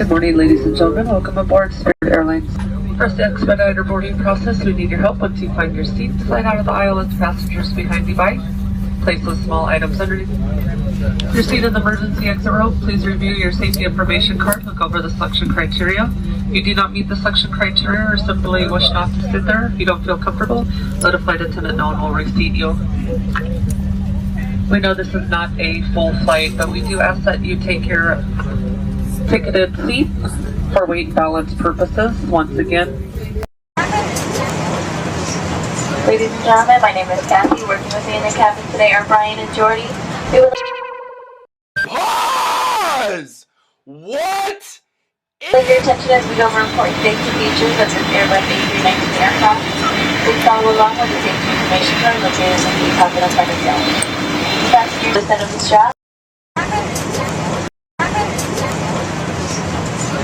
Good morning, ladies and gentlemen. Welcome aboard Spirit Airlines. First, to expedite our boarding process, we need your help. Once you find your seat, slide out of the aisle and passengers behind you by. Place those small items underneath your seat in the emergency exit row. Please review your safety information card. Look over the selection criteria. If you do not meet the selection criteria or simply wish not to sit there, if you don't feel comfortable, let a flight attendant know and we'll reseat you. We know this is not a full flight, but we do ask that you take your ticketed seats for weight and balance purposes. Once again, ladies and gentlemen, my name is Kathy. Working with me in the cabin today are Brian and Jordy. Pause! What? Like your attention as we go over important safety features of this Airbus A319 aircraft. Please follow along with the safety information card located in the IPAP in the front of the aisle. Passengers descend of the strap.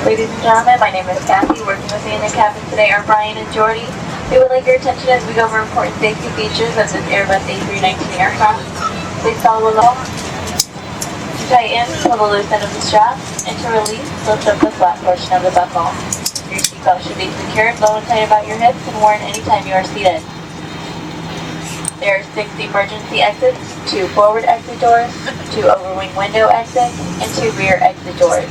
Ladies and gentlemen, my name is Kathy. Working with me in the cabin today are Brian and Jordy. We would like your attention as we go over important safety features of this Airbus A319 aircraft. Please follow along. To tighten, pull the loose end of the strap, and to release, lift up the flat portion of the buckle. Your seatbelt should be secured low and tight about your hips and worn anytime you are seated. There are 6 emergency exits, 2 forward exit doors, 2 overwing window exits, and 2 rear exit doors.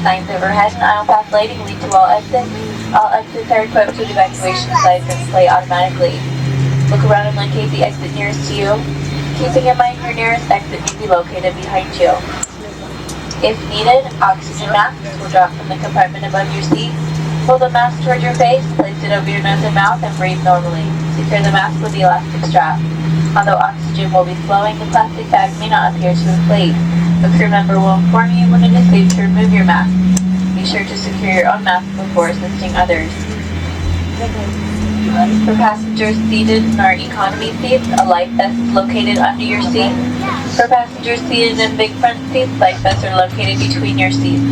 Signs overhead and aisle path lighting lead to all exits. All exits are equipped with evacuation signs that play automatically. Look around and locate the exit nearest to you. Keeping in mind your nearest exit may be located behind you. If needed, oxygen masks will drop from the compartment above your seat. Hold the mask toward your face, place it over your nose and mouth, and breathe normally. Secure the mask with the elastic strap. Although oxygen will be flowing, the plastic bag may not appear to inflate. A crew member will inform you when it is safe to remove your mask. Be sure to secure your own mask before assisting others. For passengers seated in our economy seats, a life vest is located under your seat. For passengers seated in big front seats, life vests are located between your seats.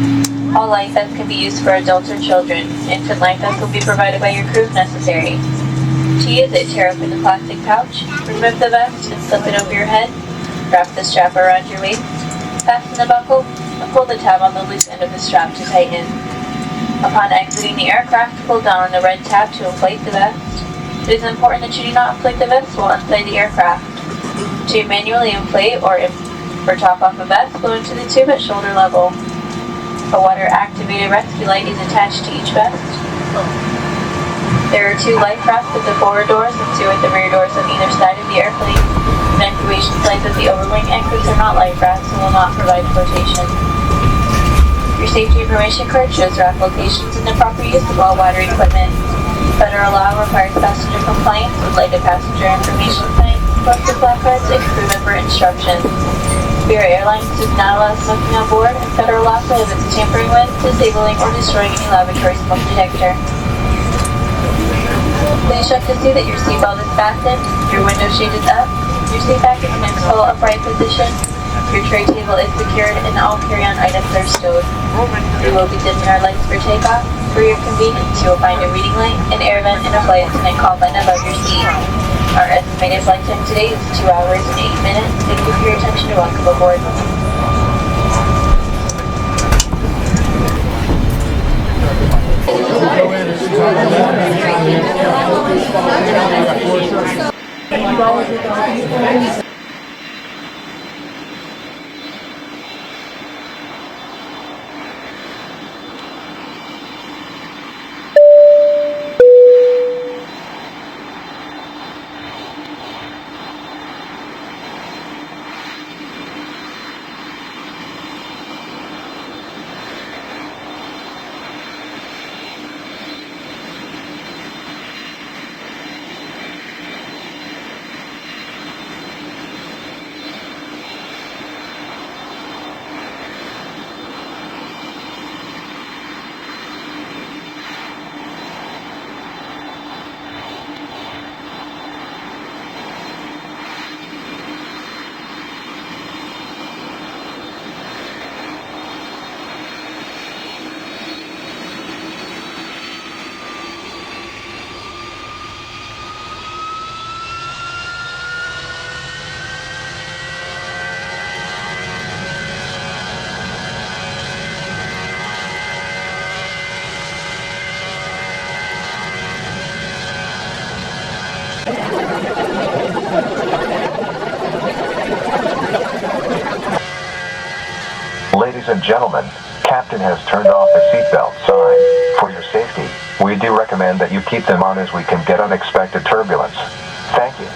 All life vests can be used for adults or children. Infant life vests will be provided by your crew if necessary. To use it, tear open the plastic pouch, remove the vest, and slip it over your head. Wrap the strap around your waist. Fasten the buckle, and pull the tab on the loose end of the strap to tighten. Upon exiting the aircraft, pull down on the red tab to inflate the vest. It is important that you do not inflate the vest while inside the aircraft. To manually inflate or top off a vest, blow into the tube at shoulder level. A water-activated rescue light is attached to each vest. There are 2 life rafts at the forward doors and 2 at the rear doors on either side of the airplane. Evacuation signs at the overwing exits are not life rafts and will not provide flotation. Your safety information card shows raft locations and the proper use of all water equipment. Federal law requires passenger compliance with lighted passenger information signs, posted placards, and crew member instructions. Spirit Airlines does not allow smoking on board, and federal law prohibits tampering with, disabling, or destroying any laboratory smoke detector. Please check to see that your seatbelt is fastened, your window shade is up, your seat back is in its full upright position, your tray table is secured, and all carry-on items are stowed. We will be dimming our lights for takeoff. For your convenience, you will find a reading light, an air vent, and a flight attendant call button above your seat. Our estimated flight time today is 2 hours and 8 minutes. Thank you for your attention and welcome aboard. Ladies and gentlemen, Captain has turned off the seatbelt sign. For your safety, we do recommend that you keep them on as we can get unexpected turbulence. Thank you.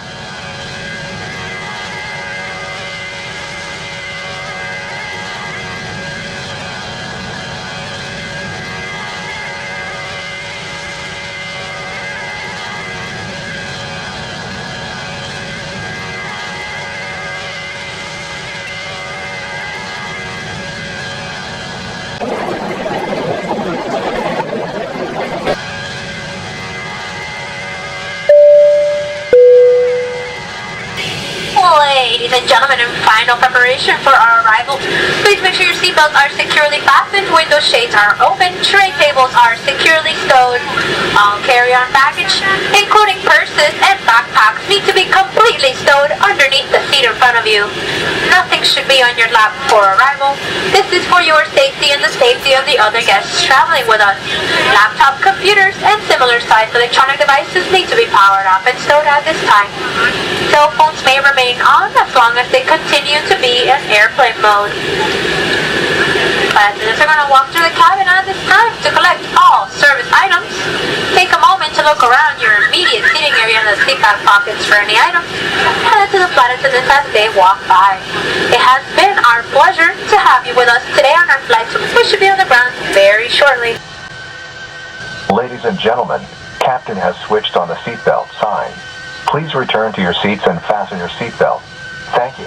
Ladies and gentlemen, in final preparation for our arrival, please make sure your seatbelts are securely fastened, window shades are open, tray tables are securely stowed. All carry-on baggage, including purses and backpacks, need to be completely stowed underneath the seat in front of you. Nothing should be on your lap before arrival. This is for your safety and the safety of the other guests traveling with us. Laptop computers and similar sized electronic devices need to be powered up and stowed at this time. Cell phones may remain on as long as they continue to be in airplane mode. Passengers are going to walk through the cabin at this time to collect all service items. Take a moment to look around your immediate seating area in the seat back pockets for any items, and to the flight attendants as they walk by. It has been our pleasure to have you with us today on our flight. We should be on the ground very shortly. Ladies and gentlemen, Captain has switched on the seatbelt sign. Please return to your seats and fasten your seatbelt. Thank you.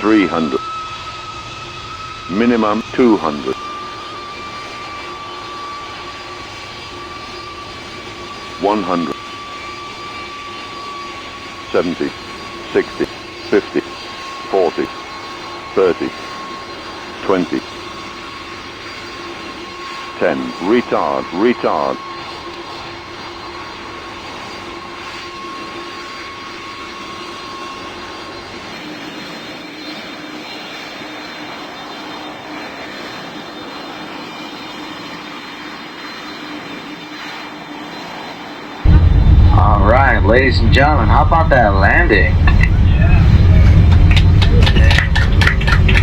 $300. Minimum $200. 100, 70, 60, 50, 40, 30, 20, 10, retard. Alright, ladies and gentlemen, how about that landing?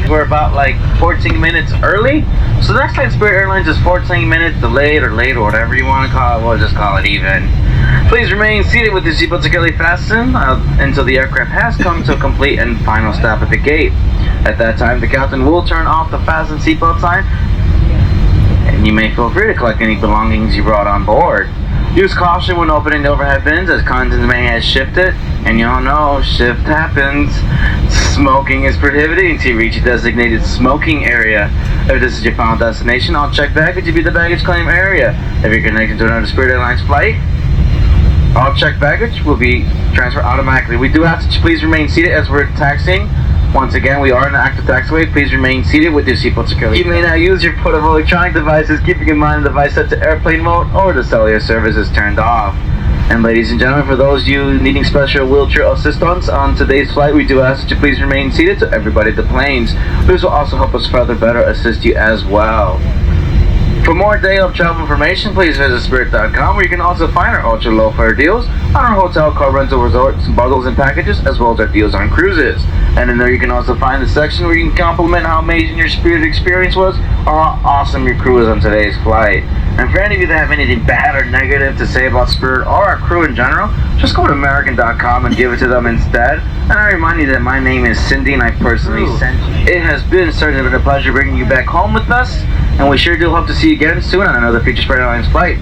We're about like 14 minutes early. So the next time Spirit Airlines is 14 minutes delayed or late or whatever you want to call it, we'll just call it even. Please remain seated with your seatbelt securely fastened until the aircraft has come to a complete and final stop at the gate. At that time, the captain will turn off the fasten seatbelt sign, and you may feel free to collect any belongings you brought on board. Use caution when opening the overhead bins as contents may have shifted, and y'all know shift happens. Smoking is prohibited until you reach a designated smoking area. If this is your final destination, all checked baggage will be the baggage claim area. If you're connected to another Spirit Airlines flight, all checked baggage will be transferred automatically. We do ask that you please remain seated as we're taxiing. Once again, we are in the active taxiway. Please remain seated with your seatbelt securely. You may not use your portable electronic devices, keeping in mind the device set to airplane mode or the cellular service is turned off. And ladies and gentlemen, for those of you needing special wheelchair assistance on today's flight, we do ask that you please remain seated to everybody at the planes. This will also help us further better assist you as well. For more day of travel information, please visit Spirit.com, where you can also find our ultra low fare deals on our hotel, car rental, resorts, bundles, and packages, as well as our deals on cruises. And in there you can also find the section where you can compliment how amazing your Spirit experience was or how awesome your crew is on today's flight. And for any of you that have anything bad or negative to say about Spirit or our crew in general, just go to American.com and give it to them instead. And I remind you that my name is Cindy and I personally sent you. It has been certainly been a pleasure bringing you back home with us, and we sure do hope to see you again soon on another future Spirit Airlines flight.